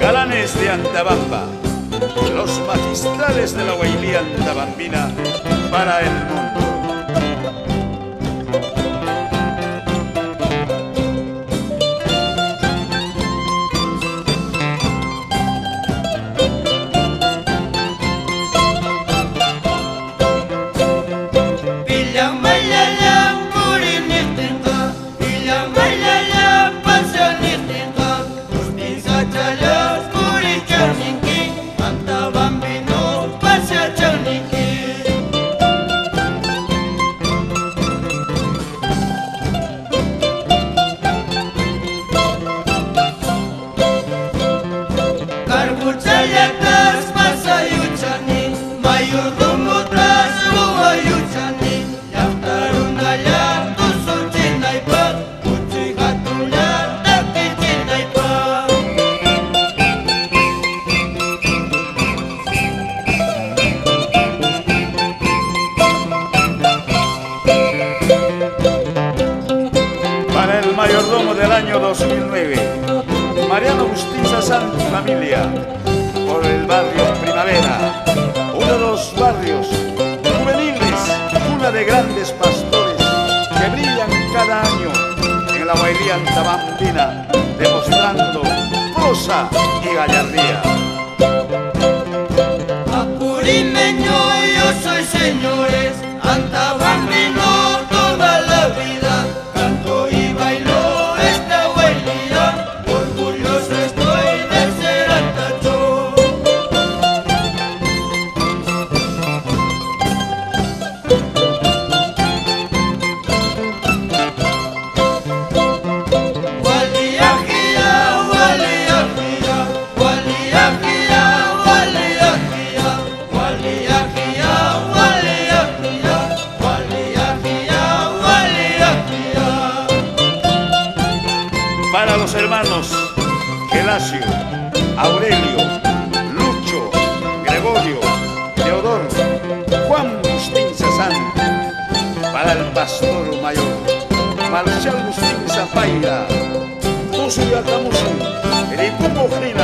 Galanes de Antabamba, los magistrales de la Huaylía antabambina para el mundo. Para el mayordomo del año 2009, Mariano Agustín Sassán y familia, por el barrio Primavera, uno de los barrios juveniles, una de grandes pastores que brillan cada año en la Huaylía antabambina, demostrando prosa y gallardía. Apurimeño, yo soy, señores, antabambino toda la vida, canto y bailo esta Huaylía, orgulloso estoy de ser antacho. Para los hermanos Gelasio, Aurelio, Lucho, Gregorio, Teodoro, Juan Agustín Sassán. Para el pastor mayor Marcial Agustín Zapaira, Tusu Yatamusu, el Ipumojina.